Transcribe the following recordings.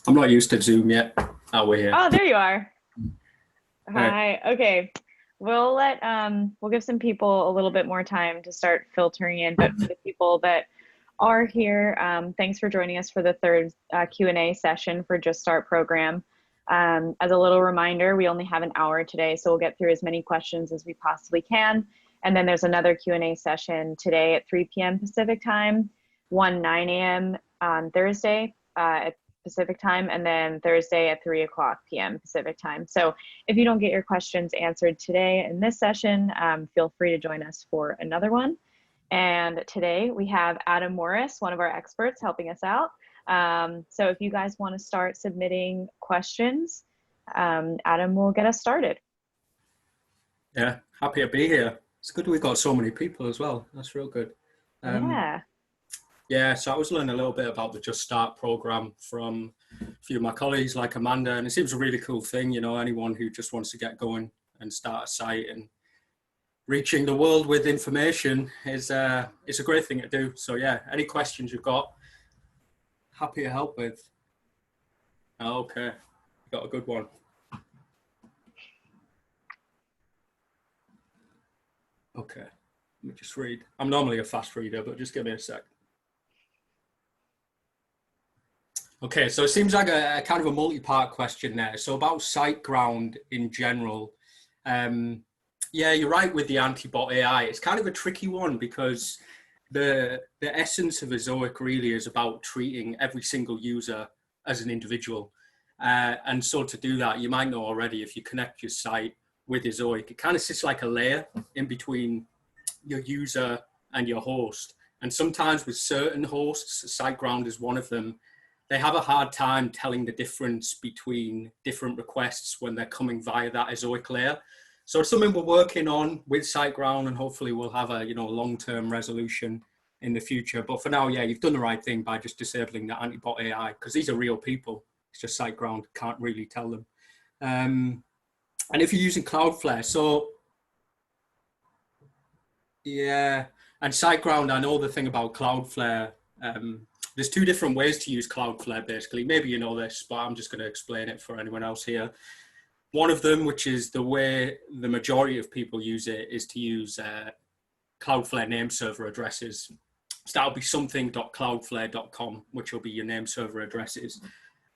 I'm not used to Zoom yet. Oh, we're here. Oh, there you are. Right. Hi. Okay. We'll give some people a little bit more time to start filtering in, but for the people that are here, thanks for joining us for the third Q&A session for Just Start program. As a little reminder, we only have an hour today, so we'll get through as many questions as we possibly can. And then there's another Q&A session today at 3 p.m. Pacific time, 9 a.m. on Thursday at Pacific time, and then Thursday at 3 o'clock p.m. Pacific time. So if you don't get your questions answered today in this session, feel free to join us for another one. And today we have Adam Morris, one of our experts, helping us out. So if you guys want to start submitting questions, Adam will get us started. Yeah, happy to be here. It's good we've got so many people as well. That's real good. Yeah. Yeah, so I was learning a little bit about the Just Start program from a few of my colleagues like Amanda, and it seems a really cool thing, you know, anyone who just wants to get going and start a site and reaching the world with information is it's a great thing to do. So yeah, any questions you've got, happy to help with. Okay, got a good one. Okay, let me just read. I'm normally a fast reader, but just give me a sec. Okay, so it seems like a kind of a multi-part question there. So about SiteGround in general, yeah, you're right with the anti-bot AI. It's kind of a tricky one because the essence of Ezoic really is about treating every single user as an individual. And so to do that, you might know already if you connect your site with Ezoic, it kind of sits like a layer in between your user and your host. And sometimes with certain hosts, SiteGround is one of them, they have a hard time telling the difference between different requests when they're coming via that Ezoic layer. So it's something we're working on with SiteGround, and hopefully we'll have a long-term resolution in the future. But for now, yeah, you've done the right thing by just disabling the anti-bot AI because these are real people. It's just SiteGround can't really tell them. And if you're using Cloudflare, so yeah, and SiteGround, I know the thing about Cloudflare. There's two different ways to use Cloudflare, basically. Maybe you know this, but I'm just going to explain it for anyone else here. One of them, which is the way the majority of people use it, is to use Cloudflare name server addresses. So that'll be something.cloudflare.com, which will be your name server addresses.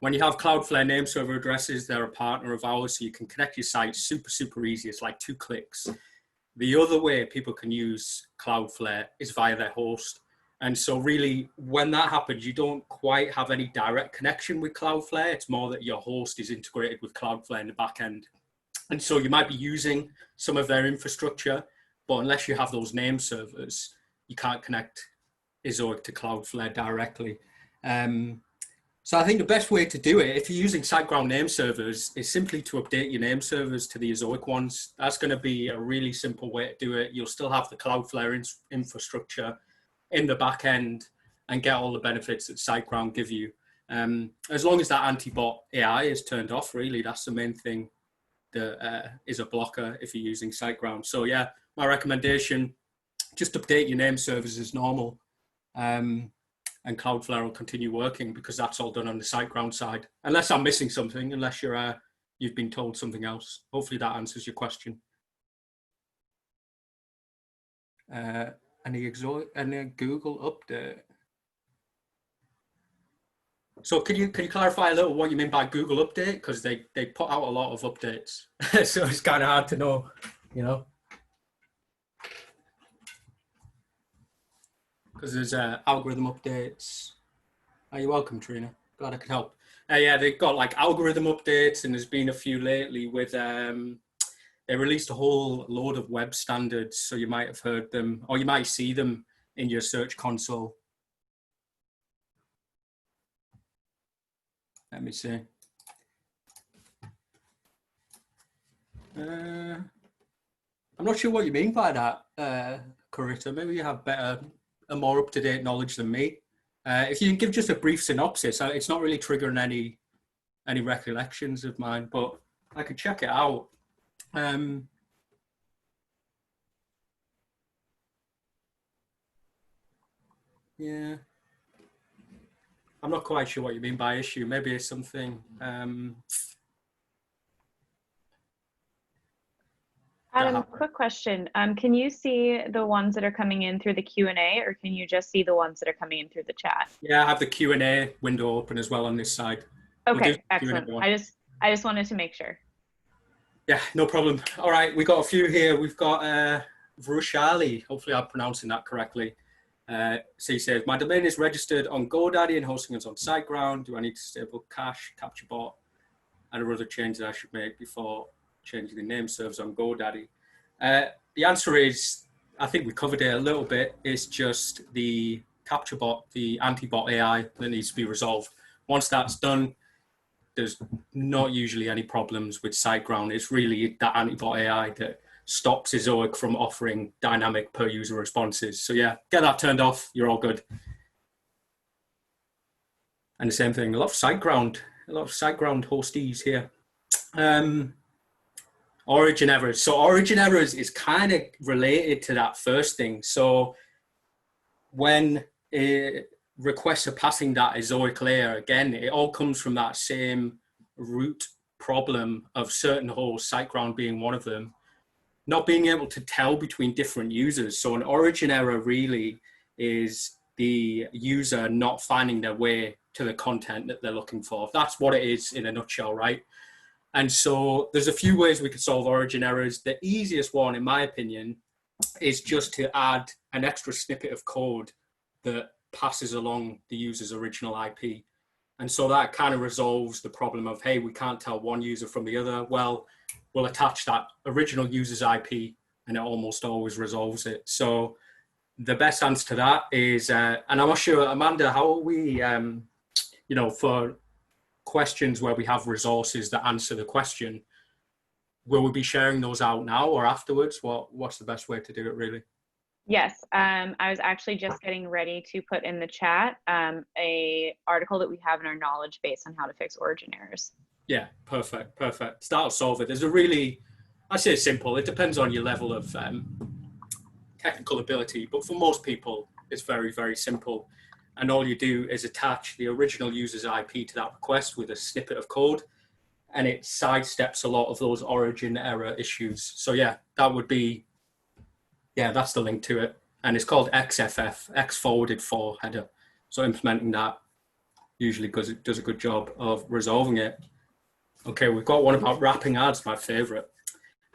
When you have Cloudflare name server addresses, they're a partner of ours, so you can connect your site super, super easy. It's like 2 clicks. The other way people can use Cloudflare is via their host. And so really, when that happens, you don't quite have any direct connection with Cloudflare. It's more that your host is integrated with Cloudflare in the back end. And so you might be using some of their infrastructure, but unless you have those name servers, you can't connect Ezoic to Cloudflare directly. So I think the best way to do it, if you're using SiteGround name servers, is simply to update your name servers to the Ezoic ones. That's going to be a really simple way to do it. You'll still have the Cloudflare infrastructure in the back end and get all the benefits that SiteGround give you. As long as that anti-bot AI is turned off, really, that's the main thing that is a blocker if you're using SiteGround. So yeah, my recommendation, just update your name servers as normal. And Cloudflare will continue working because that's all done on the SiteGround side. Unless I'm missing something, unless you've been told something else. Hopefully that answers your question. Any Google update? So can you clarify a little what you mean by Google update? Because they put out a lot of updates, so it's kind of hard to know, you know. Because there's algorithm updates. Are you welcome, Trina? Glad I could help. Yeah, they've got like algorithm updates, and there's been a few lately with they released a whole load of web standards, so you might have heard them, or you might see them in your search console. Let me see. I'm not sure what you mean by that, Carita. Maybe you have a more up-to-date knowledge than me. If you can give just a brief synopsis, it's not really triggering any recollections of mine, but I could check it out. Yeah. I'm not quite sure what you mean by issue. Maybe it's something. Adam, quick question. Can you see the ones that are coming in through the Q&A, or can you just see the ones that are coming in through the chat? Yeah, I have the Q&A window open as well on this side. Okay, excellent. I just wanted to make sure. Yeah, no problem. All right, we got a few here. We've got Vrushali. Hopefully I'm pronouncing that correctly. So he says, my domain is registered on GoDaddy and hosting is on SiteGround. Do I need to disable cache, CaptureBot, and other changes I should make before changing the name servers on GoDaddy? The answer is, I think we covered it a little bit. It's just the CaptureBot, the anti-bot AI that needs to be resolved. Once that's done, there's not usually any problems with SiteGround. It's really that anti-bot AI that stops Ezoic from offering dynamic per user responses. So yeah, get that turned off, you're all good. And the same thing, a lot of SiteGround hosties here. Origin errors. So origin errors is kind of related to that first thing. So when requests are passing that Ezoic layer, again, it all comes from that same root problem of certain hosts, SiteGround being one of them, not being able to tell between different users. So an origin error really is the user not finding their way to the content that they're looking for. That's what it is in a nutshell, right? And so there's a few ways we could solve origin errors. The easiest one, in my opinion, is just to add an extra snippet of code that passes along the user's original IP. And so that kind of resolves the problem of, hey, we can't tell one user from the other. Well, we'll attach that original user's IP and it almost always resolves it. So the best answer to that is, and I'm not sure, Amanda, how are we, for questions where we have resources that answer the question, will we be sharing those out now or afterwards? What's the best way to do it, really? Yes, I was actually just getting ready to put in the chat a article that we have in our knowledge base on how to fix origin errors. Yeah, perfect. That'll solve it. There's a really, I say it's simple. It depends on your level of technical ability, but for most people, it's very, very simple. And all you do is attach the original user's IP to that request with a snippet of code, and it sidesteps a lot of those origin error issues. So yeah, that would be, yeah, that's the link to it. And it's called XFF, X forwarded for header. So implementing that usually does a good job of resolving it. Okay, we've got one about wrapping ads, my favorite.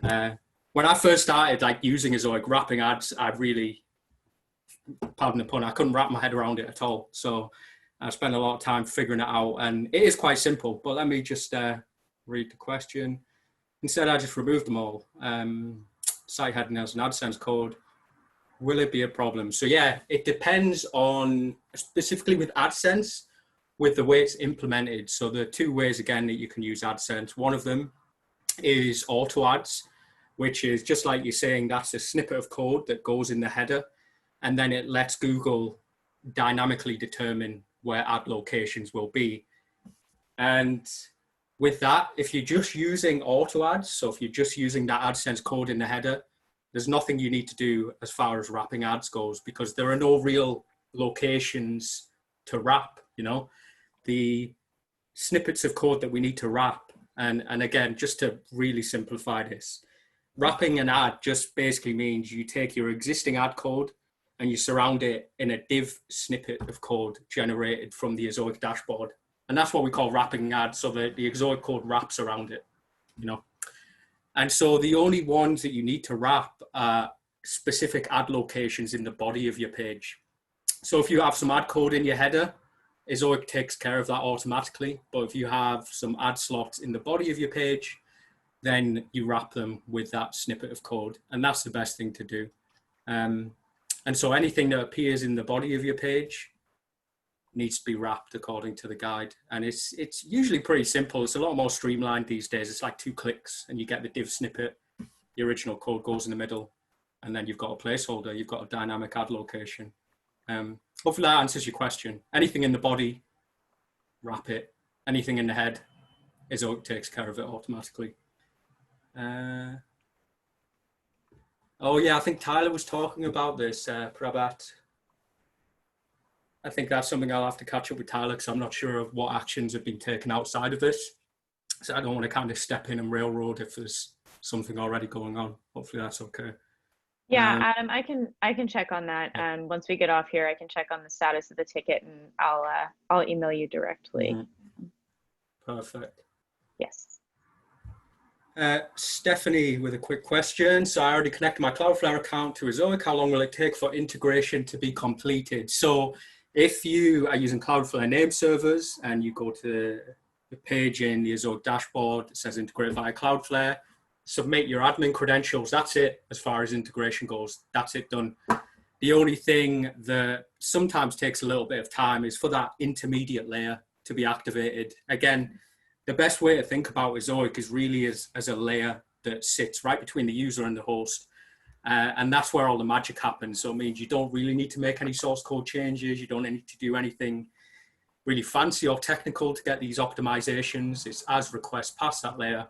When I first started using Ezoic, wrapping ads, I really, pardon the pun, I couldn't wrap my head around it at all. So I spent a lot of time figuring it out, and it is quite simple, but let me just read the question. Instead, I just removed them all. Site heading has an AdSense code. Will it be a problem? So yeah, it depends on, specifically with AdSense, with the way it's implemented. So there are two ways, again, that you can use AdSense. One of them is auto ads, which is just like you're saying, that's a snippet of code that goes in the header, and then it lets Google dynamically determine where ad locations will be. And with that, if you're just using auto ads, so if you're just using that AdSense code in the header, there's nothing you need to do as far as wrapping ads goes, because there are no real locations to wrap, the snippets of code that we need to wrap. And again, just to really simplify this, wrapping an ad just basically means you take your existing ad code and you surround it in a div snippet of code generated from the Ezoic dashboard. And that's what we call wrapping an ad, so that the Ezoic code wraps around it, And so the only ones that you need to wrap are specific ad locations in the body of your page. So if you have some ad code in your header, Ezoic takes care of that automatically. But if you have some ad slots in the body of your page, then you wrap them with that snippet of code. And that's the best thing to do. And so anything that appears in the body of your page needs to be wrapped according to the guide. And it's usually pretty simple. It's a lot more streamlined these days. It's like 2 clicks and you get the div snippet. The original code goes in the middle, and then you've got a placeholder. You've got a dynamic ad location. Hopefully that answers your question. Anything in the body, wrap it. Anything in the head, Ezoic takes care of it automatically. Oh yeah, I think Tyler was talking about this, Prabhat. I think that's something I'll have to catch up with Tyler, because I'm not sure of what actions have been taken outside of this. So I don't want to kind of step in and railroad if there's something already going on. Hopefully that's okay. Yeah, Um, Adam, I can check on that. Once we get off here, I can check on the status of the ticket, and I'll email you directly. Perfect. Yes. Stephanie with a quick question. So I already connected my Cloudflare account to Ezoic. How long will it take for integration to be completed? So if you are using Cloudflare name servers and you go to the page in the Ezoic dashboard, it says integrate via Cloudflare, submit your admin credentials. That's it as far as integration goes. That's it done. The only thing that sometimes takes a little bit of time is for that intermediate layer to be activated. Again, the best way to think about Ezoic is really as a layer that sits right between the user and the host. And that's where all the magic happens. So it means you don't really need to make any source code changes. You don't need to do anything really fancy or technical to get these optimizations. It's as requests pass that layer,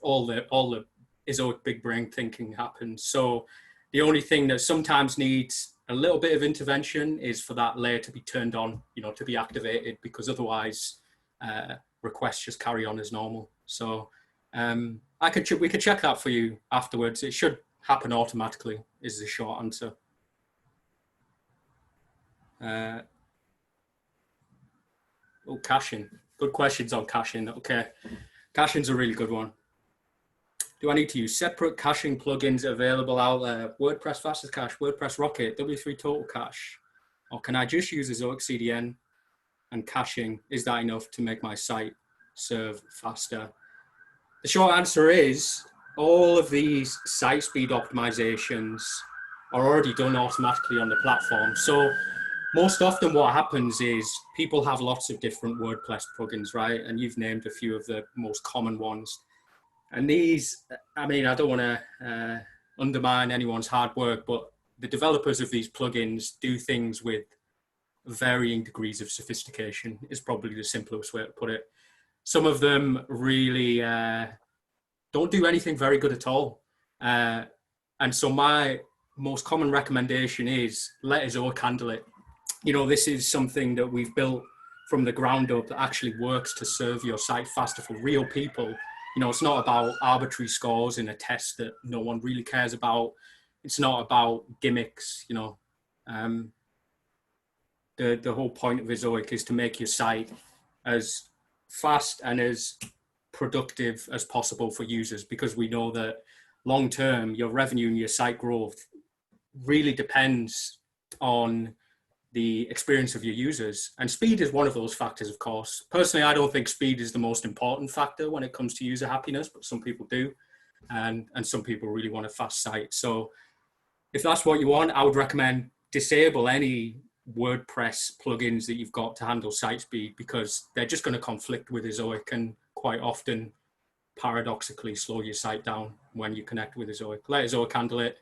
all the Ezoic big brain thinking happens. So the only thing that sometimes needs a little bit of intervention is for that layer to be turned on, to be activated, because otherwise requests just carry on as normal. So we could check that for you afterwards. It should happen automatically is the short answer. Caching. Good questions on caching. Okay, caching's a really good one. Do I need to use separate caching plugins available out there? WordPress Fastest Cache, WordPress Rocket, W3 Total Cache, or can I just use Ezoic CDN and caching? Is that enough to make my site serve faster? The short answer is all of these site speed optimizations are already done automatically on the platform. So most often what happens is people have lots of different WordPress plugins, right? And you've named a few of the most common ones. And these, I mean, I don't want to undermine anyone's hard work, but the developers of these plugins do things with varying degrees of sophistication is probably the simplest way to put it. Some of them really don't do anything very good at all. And so my most common recommendation is let Ezoic handle it. This is something that we've built from the ground up that actually works to serve your site faster for real people. It's not about arbitrary scores in a test that no one really cares about. It's not about gimmicks, The whole point of Ezoic is to make your site as fast and as productive as possible for users, because we know that long term, your revenue and your site growth really depends on the experience of your users. And speed is one of those factors, of course. Personally, I don't think speed is the most important factor when it comes to user happiness, but some people do. And some people really want a fast site. So if that's what you want, I would recommend disable any WordPress plugins that you've got to handle site speed, because they're just going to conflict with Ezoic and quite often paradoxically slow your site down when you connect with Ezoic. Let Ezoic handle it.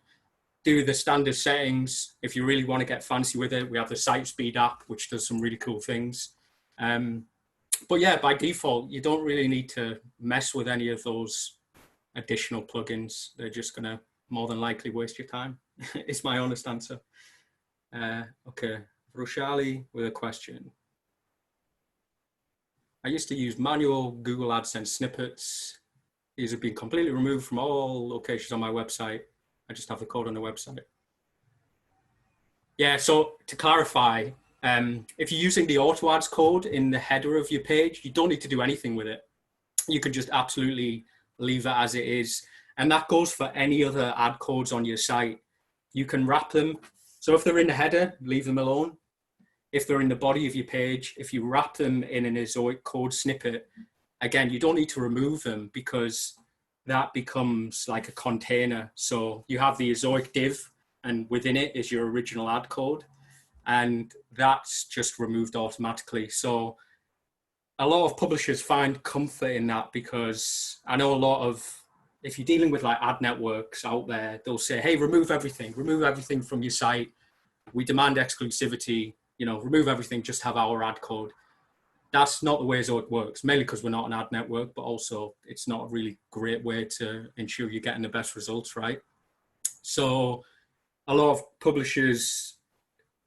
Do the standard settings. If you really want to get fancy with it, we have the Site Speed app, which does some really cool things. But yeah, by default, you don't really need to mess with any of those additional plugins. They're just going to more than likely waste your time. It's my honest answer. Okay, Roshali with a question. I used to use manual Google AdSense snippets. These have been completely removed from all locations on my website. I just have the code on the website. Yeah, so to clarify, if you're using the auto ads code in the header of your page, you don't need to do anything with it. You can just absolutely leave it as it is. And that goes for any other ad codes on your site. You can wrap them. So if they're in the header, leave them alone. If they're in the body of your page, if you wrap them in an Ezoic code snippet, again, you don't need to remove them, because that becomes like a container. So you have the Ezoic div, and within it is your original ad code, and that's just removed automatically. So a lot of publishers find comfort in that, because I know a lot of, if you're dealing with like ad networks out there, they'll say, hey, remove everything from your site. We demand exclusivity, remove everything, just have our ad code. That's not the way Ezoic works, mainly because we're not an ad network, but also it's not a really great way to ensure you're getting the best results, right? So a lot of publishers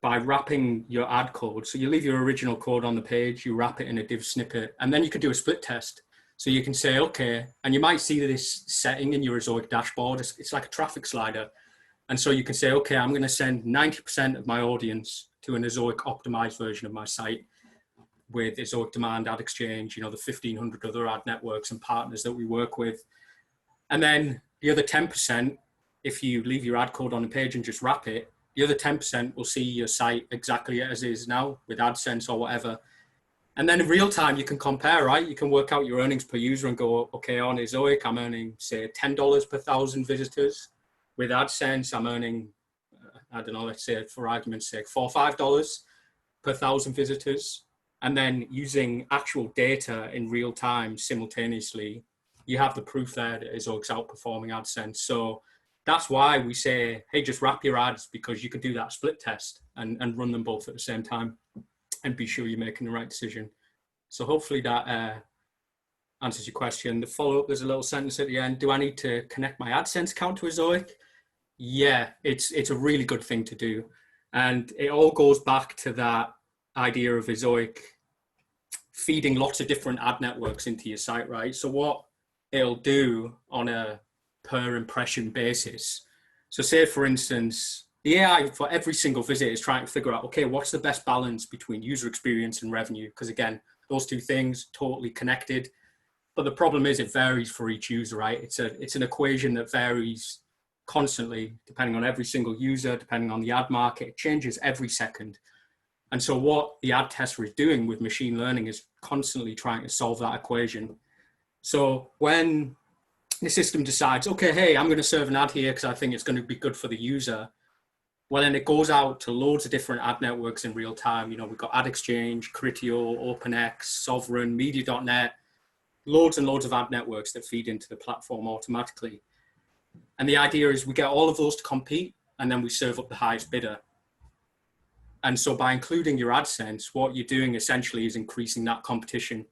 by wrapping your ad code. So you leave your original code on the page, you wrap it in a div snippet, and then you can do a split test. So you can say, okay, and you might see this setting in your Ezoic dashboard. It's like a traffic slider. And so you can say, okay, I'm going to send 90% of my audience to an Ezoic optimized version of my site with Ezoic Demand, Ad Exchange, the 1,500 other ad networks and partners that we work with. And then the other 10%, if you leave your ad code on the page and just wrap it, the other 10% will see your site exactly as is now with AdSense or whatever. And then in real time, you can compare, right? You can work out your earnings per user and go, okay, on Ezoic, I'm earning, say, $10 per 1,000 visitors. With AdSense, I'm earning, I don't know, let's say for argument's sake, $4 or $5 per 1,000 visitors. And then using actual data in real time simultaneously, you have the proof there that Ezoic's outperforming AdSense. So that's why we say, hey, just wrap your ads, because you can do that split test and run them both at the same time and be sure you're making the right decision. So hopefully that answers your question. The follow-up, there's a little sentence at the end. Do I need to connect my AdSense account to Ezoic? Yeah, it's a really good thing to do. And it all goes back to that idea of Ezoic feeding lots of different ad networks into your site, right? So what it'll do on a per impression basis. So say, for instance, the AI for every single visit is trying to figure out, okay, what's the best balance between user experience and revenue? Because again, those two things totally connected. But the problem is it varies for each user, right? It's an equation that varies constantly depending on every single user, depending on the ad market. It changes every second. And so what the ad tester is doing with machine learning is constantly trying to solve that equation. So when the system decides, okay, hey, I'm going to serve an ad here because I think it's going to be good for the user, well, then it goes out to loads of different ad networks in real time. We've got Ad Exchange, Criteo, OpenX, Sovereign, Media.net, loads and loads of ad networks that feed into the platform automatically. And the idea is we get all of those to compete, and then we serve up the highest bidder. And so by including your AdSense, what you're doing essentially is increasing that competition.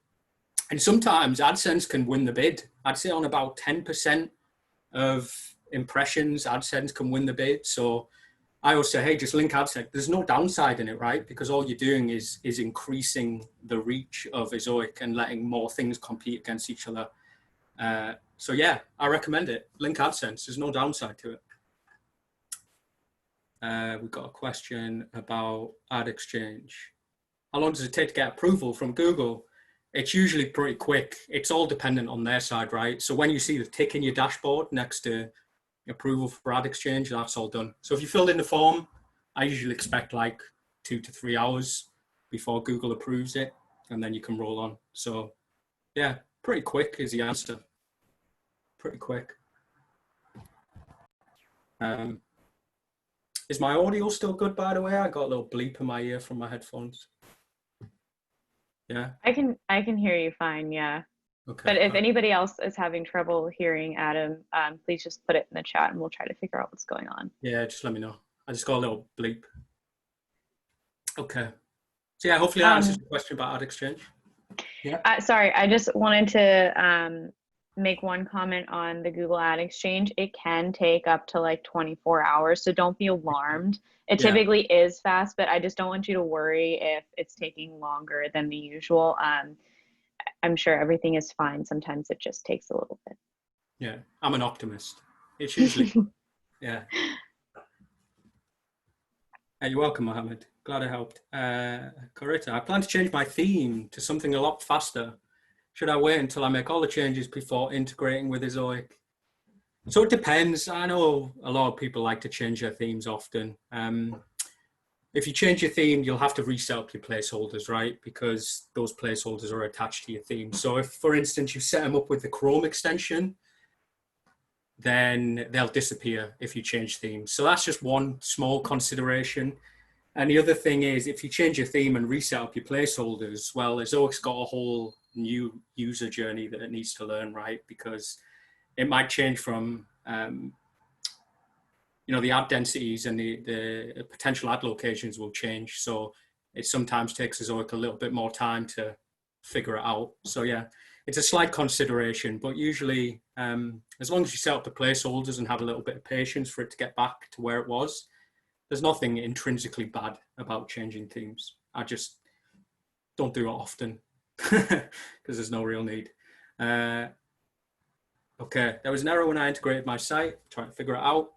And sometimes AdSense can win the bid. I'd say on about 10% of impressions, AdSense can win the bid. So I always say, hey, just link AdSense. There's no downside in it, right? Because all you're doing is increasing the reach of Ezoic and letting more things compete against each other. So yeah, I recommend it. Link AdSense. There's no downside to it. We've got a question about Ad Exchange. How long does it take to get approval from Google? It's usually pretty quick. It's all dependent on their side, right? So when you see the tick in your dashboard next to approval for Ad Exchange, that's all done. So if you filled in the form, I usually expect like 2 to 3 hours before Google approves it, and then you can roll on. So yeah, pretty quick is the answer. Pretty quick. Is my audio still good, by the way? I got a little bleep in my ear from my headphones. Yeah. I can hear you fine, yeah. Okay. But if anybody else is having trouble hearing Adam, please just put it in the chat and we'll try to figure out what's going on. Yeah, just let me know. I just got a little bleep. Okay. So yeah, hopefully that answers the question about Ad Exchange. Yeah. Sorry, I just wanted to make one comment on the Google Ad Exchange. It can take up to like 24 hours, so don't be alarmed. It typically is fast, but I just don't want you to worry if it's taking longer than the usual. I'm sure everything is fine. Sometimes it just takes a little bit. Yeah, I'm an optimist. It's usually, yeah. You're welcome, Mohammed. Glad I helped. Corita, I plan to change my theme to something a lot faster. Should I wait until I make all the changes before integrating with Ezoic? So it depends. I know a lot of people like to change their themes often. If you change your theme, you'll have to reset up your placeholders, right? Because those placeholders are attached to your theme. So if, for instance, you set them up with the Chrome extension, then they'll disappear if you change themes. So that's just one small consideration. And the other thing is, if you change your theme and reset up your placeholders, well, Ezoic's got a whole new user journey that it needs to learn, right? Because it might change from, the ad densities and the potential ad locations will change. So it sometimes takes Ezoic a little bit more time to figure it out. So yeah, it's a slight consideration, but usually as long as you set up the placeholders and have a little bit of patience for it to get back to where it was, there's nothing intrinsically bad about changing themes. I just don't do it often because there's no real need. Okay, there was an error when I integrated my site, trying to figure it out.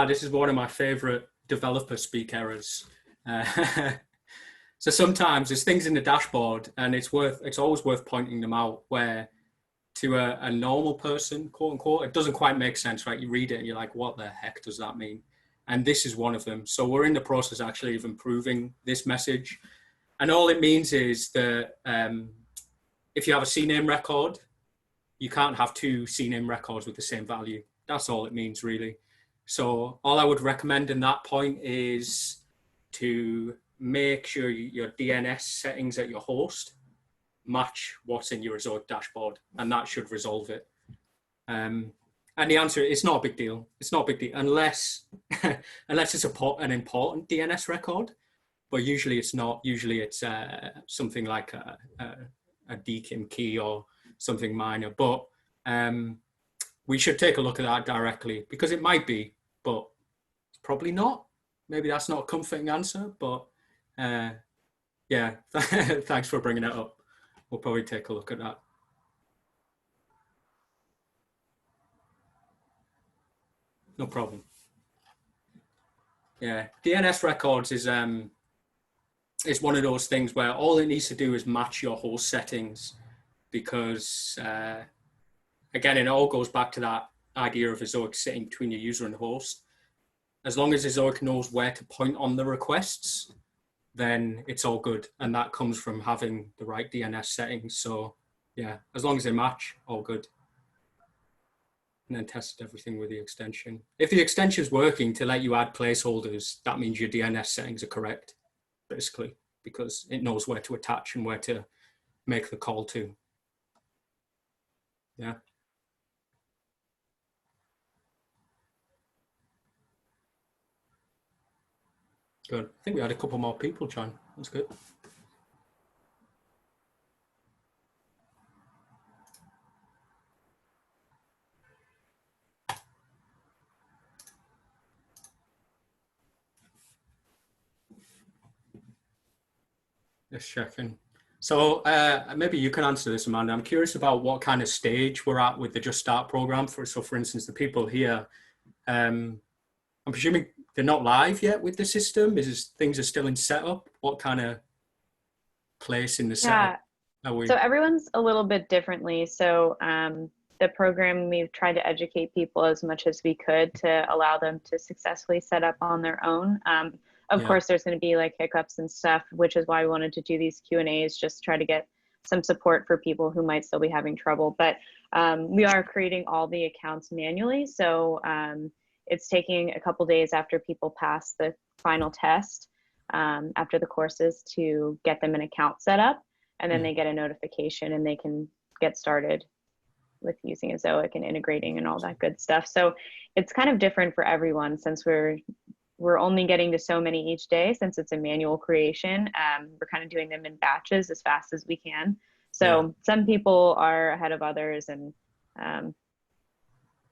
This is one of my favorite developer speak errors. So sometimes there's things in the dashboard, and it's always worth pointing them out, where to a normal person, quote unquote, it doesn't quite make sense, right? You read it and you're like, what the heck does that mean? And this is one of them. So we're in the process actually of improving this message. And all it means is that if you have a CNAME record, you can't have two CNAME records with the same value. That's all it means, really. So all I would recommend in that point is to make sure your DNS settings at your host match what's in your Ezoic dashboard, and that should resolve it. And the answer is, it's not a big deal. It's not a big deal unless unless it's an important DNS record, but usually it's not. Usually it's something like a DKIM key or something minor. But we should take a look at that directly, because it might be, but it's probably not. Maybe that's not a comforting answer, but yeah, thanks for bringing it up. We'll probably take a look at that. No problem. Yeah, DNS records is one of those things where all it needs to do is match your host settings, because again, it all goes back to that idea of Ezoic sitting between your user and host. As long as Ezoic knows where to point on the requests, then it's all good. And that comes from having the right DNS settings. So yeah, as long as they match, all good. And then tested everything with the extension. If the extension is working to let you add placeholders, that means your DNS settings are correct, basically, because it knows where to attach and where to make the call to. Yeah. Good. I think we had a couple more people, John. That's good. Just checking. So maybe you can answer this, Amanda. I'm curious about what kind of stage we're at with the Just Start program. So for instance, the people here, I'm presuming they're not live yet with the system. Things are still in setup? What kind of place in the setup are we? So everyone's a little bit differently. So the program, we've tried to educate people as much as we could to allow them to successfully set up on their own. Of course, there's going to be like hiccups and stuff, which is why we wanted to do these Q&As, just try to get some support for people who might still be having trouble. But we are creating all the accounts manually. So it's taking a couple days after people pass the final test, after the courses, to get them an account set up. And then they get a notification and they can get started with using Ezoic and integrating and all that good stuff. So it's kind of different for everyone, since we're only getting to so many each day, since it's a manual creation. We're kind of doing them in batches as fast as we can. So some people are ahead of others, and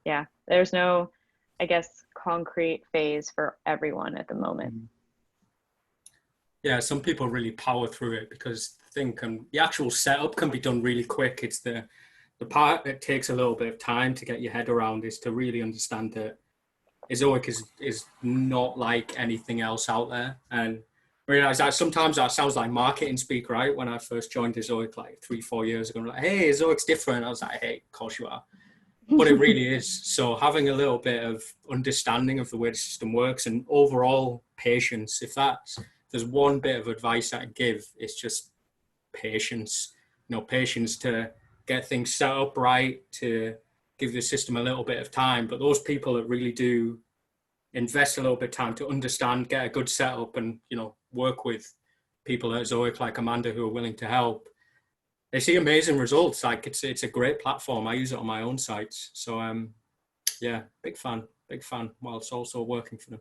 yeah, there's no, I guess, concrete phase for everyone at the moment. Yeah, some people really power through it because the actual setup can be done really quick. It's the part that takes a little bit of time to get your head around, is to really understand that Ezoic is not like anything else out there. And I realize that sometimes that sounds like marketing speak, right? When I first joined Ezoic like 3-4 years ago, I'm like, hey, Ezoic's different. I was like, hey, of course you are. But it really is. So having a little bit of understanding of the way the system works and overall patience, if there's one bit of advice I can give, it's just patience. Patience to get things set up right, to give the system a little bit of time. But those people that really do invest a little bit of time to understand, get a good setup, and work with people at Ezoic like Amanda who are willing to help, they see amazing results. Like it's a great platform. I use it on my own sites. So yeah, big fan while it's also working for them.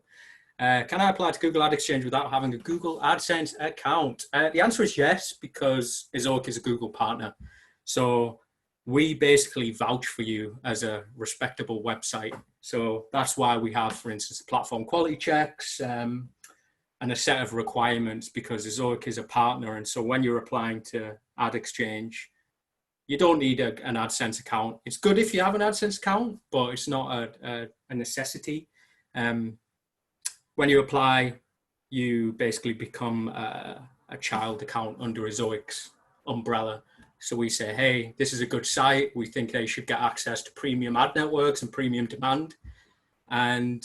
Can I apply to Google Ad Exchange without having a Google AdSense account? The answer is yes, because Ezoic is a Google partner. So we basically vouch for you as a respectable website. So that's why we have, for instance, platform quality checks and a set of requirements, because Ezoic is a partner. And so when you're applying to Ad Exchange, you don't need an AdSense account. It's good if you have an AdSense account, but it's not a necessity. When you apply, you basically become a child account under Ezoic's umbrella. So we say, hey, this is a good site. We think they should get access to premium ad networks and premium demand. And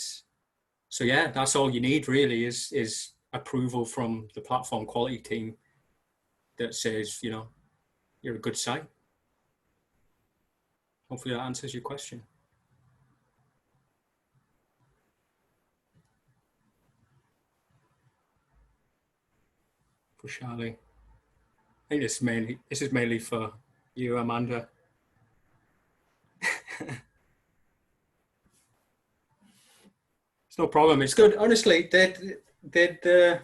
so, yeah, that's all you need really is approval from the platform quality team that says, you know, you're a good site. Hopefully that answers your question. For Charlie. I think this is mainly for you, Amanda. It's no problem. It's good. Honestly, the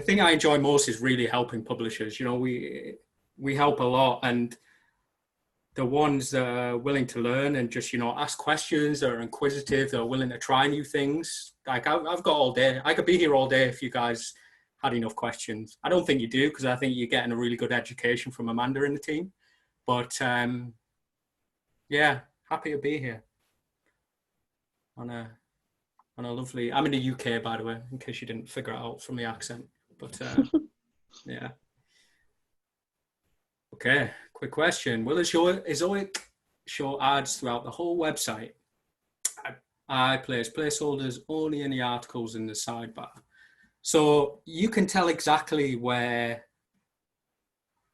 thing I enjoy most is really helping publishers. You know, we help a lot, and the ones that are willing to learn and just, you know, ask questions, that are inquisitive, that are willing to try new things. Like I've got all day. I could be here all day if you guys had enough questions. I don't think you do, because I think you're getting a really good education from Amanda and the team. But yeah, happy to be here on a lovely. I'm in the UK, by the way, in case you didn't figure it out from the accent. But yeah. Okay, quick question. Will Ezoic show ads throughout the whole website? I place placeholders only in the articles in the sidebar. So you can tell exactly where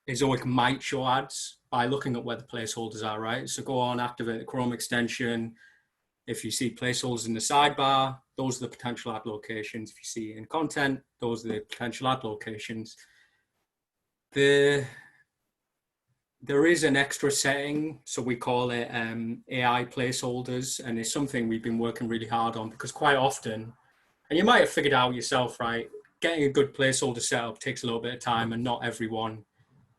Ezoic might show ads by looking at where the placeholders are, right? So go on, activate the Chrome extension. If you see placeholders in the sidebar, those are the potential ad locations. If you see in content, those are the potential ad locations. There is an extra setting, so we call it AI placeholders, and it's something we've been working really hard on, because quite often, and you might have figured out yourself, right, getting a good placeholder setup takes a little bit of time, and not everyone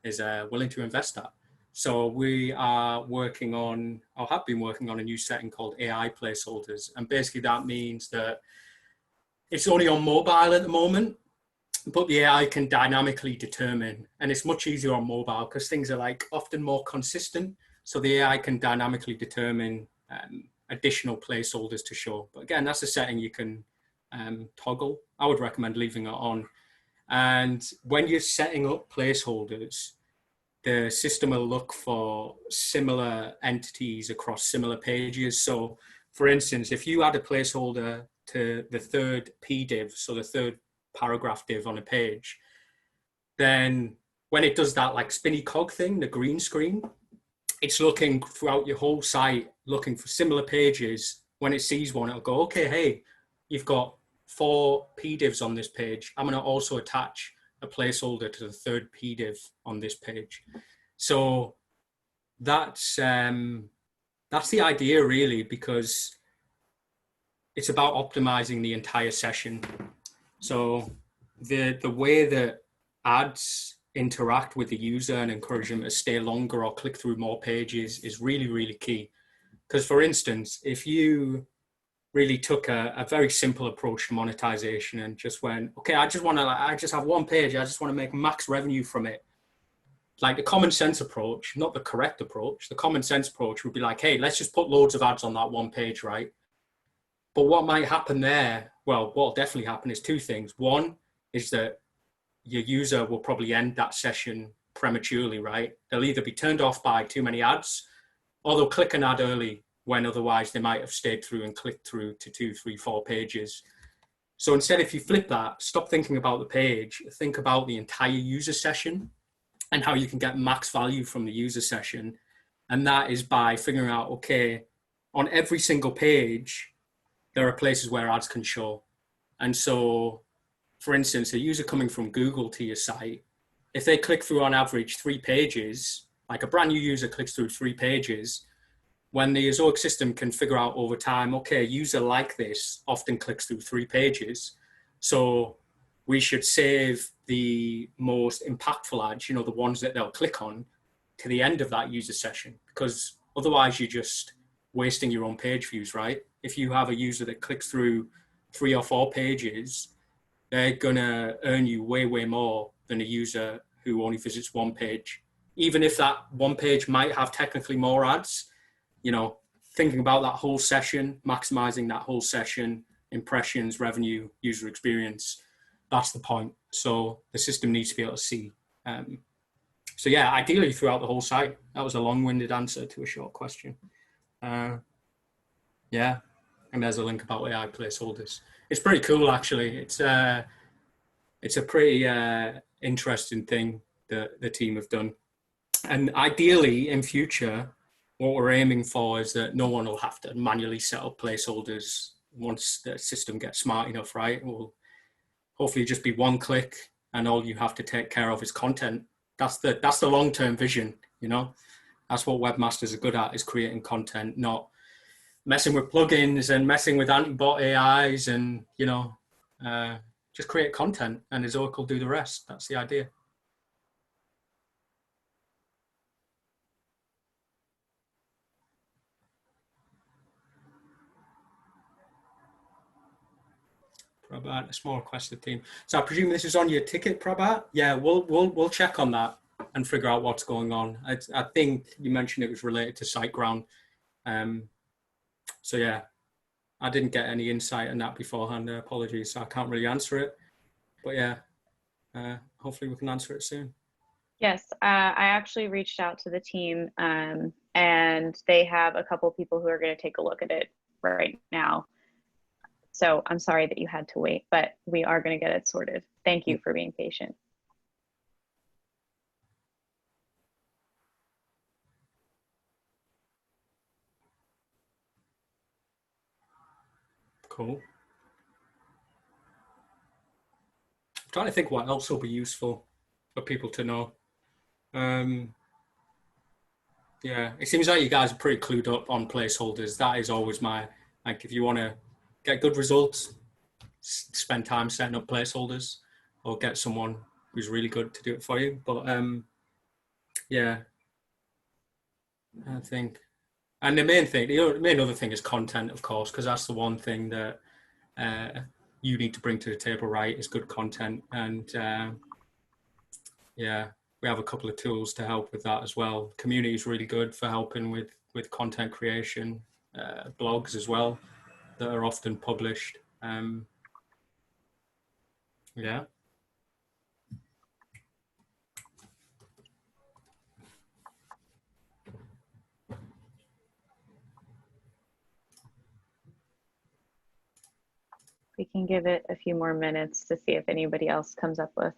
is willing to invest that. So we are working on, or have been working on, a new setting called AI placeholders. And basically that means that it's only on mobile at the moment, but the AI can dynamically determine, and it's much easier on mobile because things are like often more consistent. So the AI can dynamically determine additional placeholders to show. But again, that's a setting you can toggle. I would recommend leaving it on. And when you're setting up placeholders, the system will look for similar entities across similar pages. So for instance, if you add a placeholder to the third pdiv, so the third paragraph div on a page, then when it does that like spinny cog thing, the green screen, it's looking throughout your whole site, looking for similar pages. When it sees one, it'll go, okay, hey, you've got 4 pdivs on this page. I'm going to also attach a placeholder to the third pdiv on this page. So that's the idea really, because it's about optimizing the entire session. So the way that ads interact with the user and encourage them to stay longer or click through more pages is really, really key. Because for instance, if you really took a very simple approach to monetization and just went, okay, I just have one page, I just want to make max revenue from it. Like the common sense approach, not the correct approach, the common sense approach would be like, hey, let's just put loads of ads on that one page, right? But what might happen there, well, what will definitely happen is 2 things. One is that your user will probably end that session prematurely, right? They'll either be turned off by too many ads, or they'll click an ad early when otherwise they might have stayed through and clicked through to 2, 3, 4 pages. So instead, if you flip that, stop thinking about the page, think about the entire user session and how you can get max value from the user session. And that is by figuring out, okay, on every single page, there are places where ads can show. And so, for instance, a user coming from Google to your site, if they click through on average 3 pages, like a brand new user clicks through 3 pages, when the Ezoic system can figure out over time, okay, a user like this often clicks through 3 pages. So we should save the most impactful ads, you know, the ones that they'll click on, to the end of that user session, because otherwise you just wasting your own page views, right? If you have a user that clicks through 3 or 4 pages, they're gonna earn you way, way more than a user who only visits 1 page. Even if that 1 page might have technically more ads, thinking about that whole session, maximizing that whole session, impressions, revenue, user experience, that's the point. So the system needs to be able to see. So yeah, ideally throughout the whole site. That was a long-winded answer to a short question. Yeah, and there's a link about AI placeholders. It's pretty cool, actually. It's a pretty interesting thing that the team have done. And ideally, in future, what we're aiming for is that no one will have to manually set up placeholders once the system gets smart enough, right? It will hopefully just be 1 click, and all you have to take care of is content. That's the long-term vision, That's what webmasters are good at, is creating content, not messing with plugins and messing with anti-bot AIs and, just create content and Ezoic will do the rest. That's the idea. Prabhat, a small requested theme. So I presume this is on your ticket, Prabhat? Yeah, we'll check on that and figure out what's going on. I think you mentioned it was related to SiteGround. So yeah, I didn't get any insight on that beforehand. Apologies, so I can't really answer it. But yeah, hopefully we can answer it soon. Yes, I actually reached out to the team, and they have a couple people who are going to take a look at it right now. So I'm sorry that you had to wait, but we are going to get it sorted. Thank you for being patient. Cool. I'm trying to think what else will be useful for people to know. Yeah, it seems like you guys are pretty clued up on placeholders. That is always if you want to get good results, spend time setting up placeholders or get someone who's really good to do it for you. But yeah, I think, and the main other thing is content, of course, because that's the one thing that you need to bring to the table, right? Is good content. And yeah, we have a couple of tools to help with that as well. Community is really good for helping with content creation, blogs as well that are often published. Yeah. We can give it a few more minutes to see if anybody else comes up with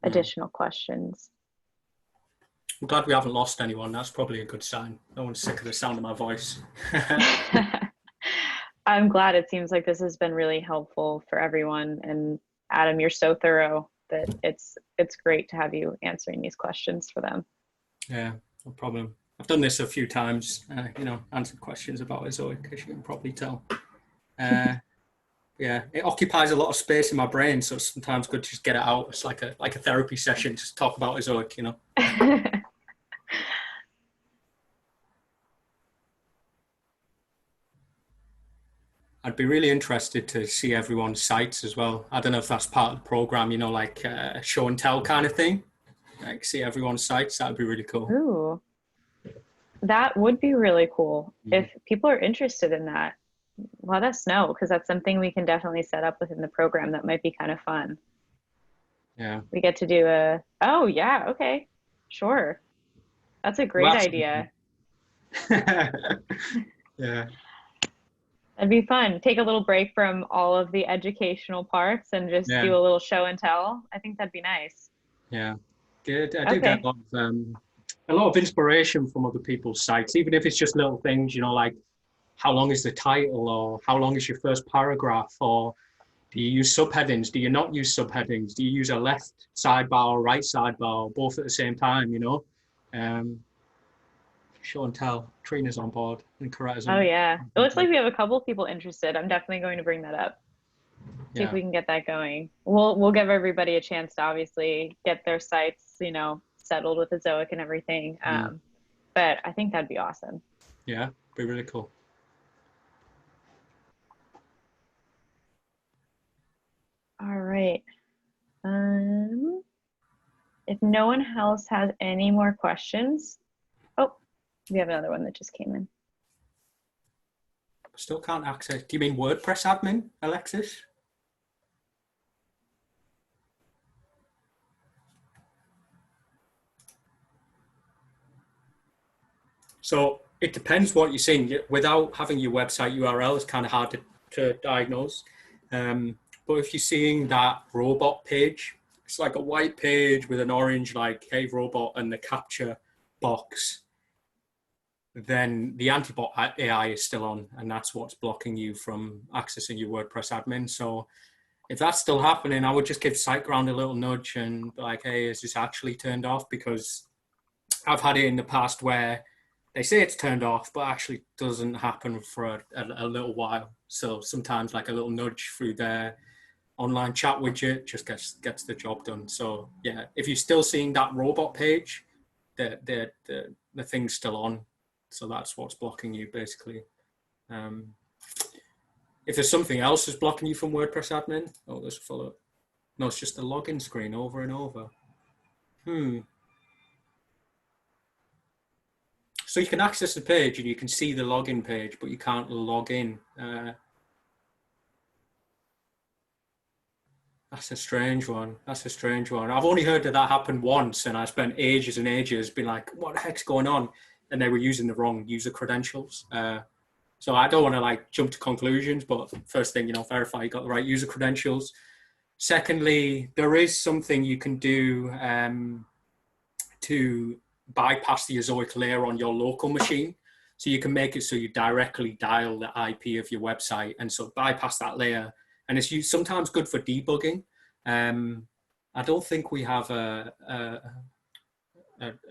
additional questions. I'm glad we haven't lost anyone. That's probably a good sign. No one's sick of the sound of my voice. I'm glad. It seems like this has been really helpful for everyone. And Adam, you're so thorough that it's great to have you answering these questions for them. Yeah, no problem. I've done this a few times, answered questions about Ezoic, as you can probably tell. Yeah, it occupies a lot of space in my brain, so it's sometimes good to just get it out. It's like a therapy session, just talk about Ezoic, I'd be really interested to see everyone's sites as well. I don't know if that's part of the program, like show and tell kind of thing. Like see everyone's sites, that would be really cool. Ooh, that would be really cool. If people are interested in that, let us know, because that's something we can definitely set up within the program. That might be kind of fun. Yeah. We get to do oh yeah, okay, sure. That's a great idea. Yeah. That'd be fun. Take a little break from all of the educational parts and just do a little show and tell. I think that'd be nice. Yeah. Good. I do get a lot of inspiration from other people's sites, even if it's just little things, like how long is the title, or how long is your first paragraph, or do you use subheadings? Do you not use subheadings? Do you use a left sidebar or right sidebar, or both at the same time, Show and tell. Trina's on board and Coretta's on. Oh yeah. It looks like we have a couple people interested. I'm definitely going to bring that up. See if we can get that going. We'll give everybody a chance to obviously get their sites, settled with Ezoic and everything. But I think that'd be awesome. Yeah. Be really cool. All right. If no one else has any more questions, oh, we have another one that just came in. Still can't access. Do you mean WordPress admin, Alexis? So it depends what you're seeing. Without having your website URL, it's kind of hard to diagnose. But if you're seeing that robot page, it's like a white page with an orange, like, hey, robot, and the capture box, then the anti-bot AI is still on, and that's what's blocking you from accessing your WordPress admin. So if that's still happening, I would just give SiteGround a little nudge and be like, hey, is this actually turned off? Because I've had it in the past where they say it's turned off, but actually doesn't happen for a little while. So sometimes like a little nudge through their online chat widget just gets the job done. So yeah, if you're still seeing that robot page, the thing's still on. So that's what's blocking you basically. If there's something else that's blocking you from WordPress admin, oh, there's a follow-up. No, it's just the login screen over and over. So you can access the page and you can see the login page, but you can't log in. That's a strange one. That's a strange one. I've only heard that happened once, and I spent ages and ages being like, what the heck's going on? And they were using the wrong user credentials. So I don't want to like jump to conclusions, but first thing, verify you got the right user credentials. Secondly, there is something you can do to bypass the Ezoic layer on your local machine. So you can make it so you directly dial the IP of your website, and so bypass that layer. And it's sometimes good for debugging. I don't think we have a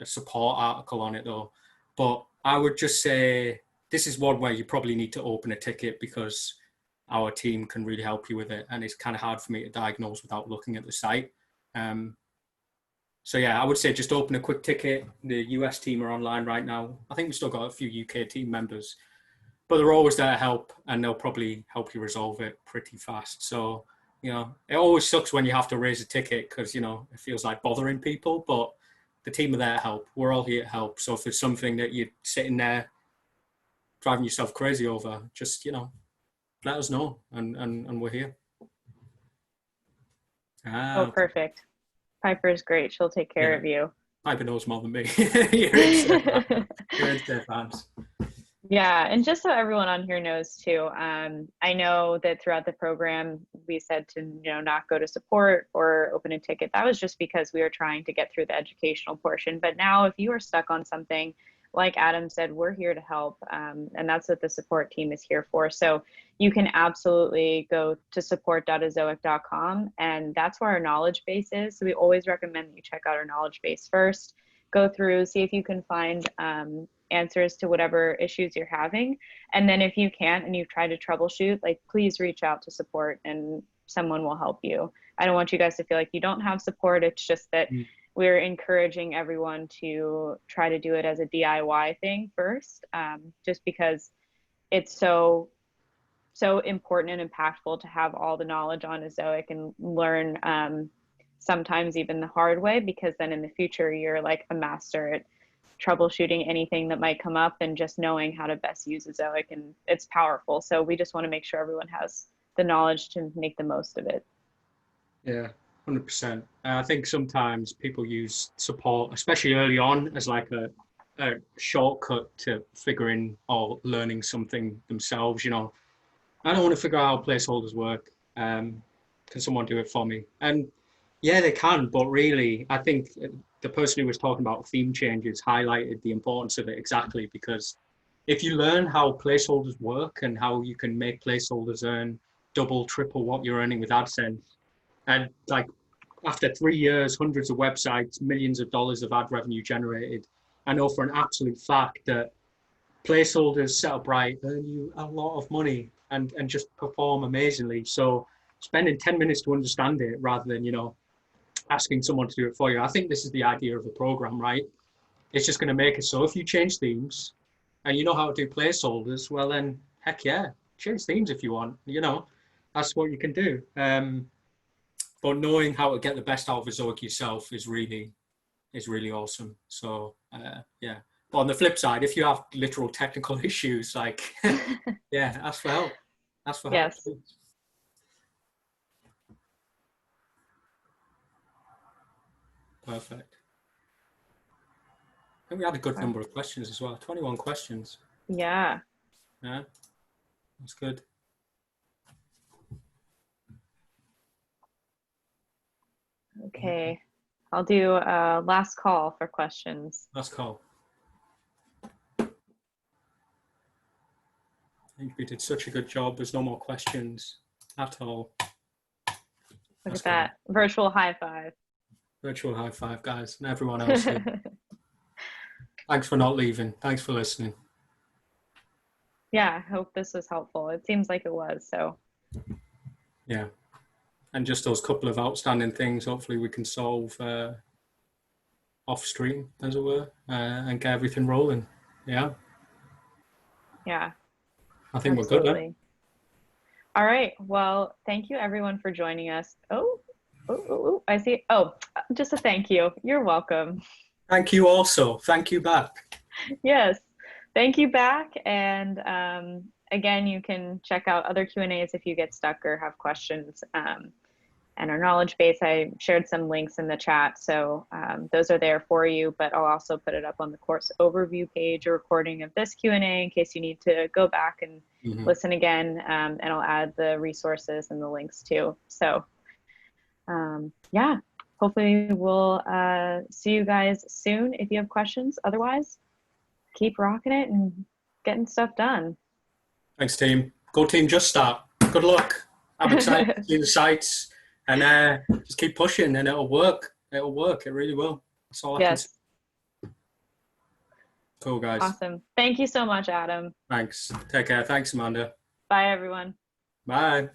support article on it though, but I would just say this is one where you probably need to open a ticket, because our team can really help you with it. And it's kind of hard for me to diagnose without looking at the site. So yeah, I would say just open a quick ticket. The US team are online right now. I think we've still got a few UK team members, but they're always there to help, and they'll probably help you resolve it pretty fast. So, it always sucks when you have to raise a ticket, because, it feels like bothering people, but the team are there to help. We're all here to help. So if there's something that you're sitting there driving yourself crazy over, just, let us know, and we're here. Oh, perfect. Piper's great. She'll take care of you. Piper knows more than me. You're in safe hands. Yeah, and just so everyone on here knows too, I know that throughout the program we said to not go to support or open a ticket. That was just because we were trying to get through the educational portion. But now, if you are stuck on something, like Adam said, we're here to help, and that's what the support team is here for. So you can absolutely go to support.ezoic.com, and that's where our knowledge base is. So we always recommend that you check out our knowledge base first. Go through, see if you can find answers to whatever issues you're having. And then if you can't and you've tried to troubleshoot, please reach out to support and someone will help you. I don't want you guys to feel like you don't have support. It's just that we're encouraging everyone to try to do it as a DIY thing first, just because it's so important and impactful to have all the knowledge on Ezoic and learn sometimes even the hard way, because then in the future you're like a master at troubleshooting anything that might come up and just knowing how to best use Ezoic, and it's powerful. So we just want to make sure everyone has the knowledge to make the most of it. Yeah, 100%. I think sometimes people use support, especially early on, as like a shortcut to figuring or learning something themselves. I don't want to figure out how placeholders work. Can someone do it for me? And yeah, they can, but really, I think the person who was talking about theme changes highlighted the importance of it exactly, because if you learn how placeholders work and how you can make placeholders earn double, triple what you're earning with AdSense, and like after 3 years, hundreds of websites, millions of dollars of ad revenue generated, I know for an absolute fact that placeholders set up right earn you a lot of money and just perform amazingly. So spending 10 minutes to understand it rather than, asking someone to do it for you. I think this is the idea of the program, right? It's just going to make it so if you change themes, and you know how to do placeholders, well then, heck yeah, change themes if you want. That's what you can do. But knowing how to get the best out of a Zoic yourself is really awesome. So yeah. But on the flip side, if you have literal technical issues, like yeah, ask for help. Ask for help. Yes. Perfect. I think we had a good number of questions as well. 21 questions. Yeah. Yeah, that's good. Okay. I'll do a last call for questions. Last call. I think we did such a good job. There's no more questions at all. Look at that. Virtual high five. Virtual high five, guys, and everyone else. Thanks for not leaving. Thanks for listening. Yeah, I hope this was helpful. It seems like it was, so. Yeah. And just those couple of outstanding things, hopefully we can solve off stream, as it were, and get everything rolling. Yeah. Yeah. I think absolutely. We're good. All right. Well, thank you everyone for joining us. Oh, I see. Oh, just a thank you. You're welcome. Thank you also. Thank you back. Yes. Thank you back. And again, you can check out other Q&As if you get stuck or have questions. And our knowledge base, I shared some links in the chat. So those are there for you, but I'll also put it up on the course overview page, a recording of this Q&A in case you need to go back and listen again. And I'll add the resources and the links too. So yeah, hopefully we'll see you guys soon if you have questions. Otherwise, keep rocking it and getting stuff done. Thanks, team. Go team, just start. Good luck. I'm excited to see the sites. And just keep pushing and it'll work. It'll work. It really will. That's all I can say. Cool, guys. Awesome. Thank you so much, Adam. Thanks. Take care. Thanks, Amanda. Bye, everyone. Bye.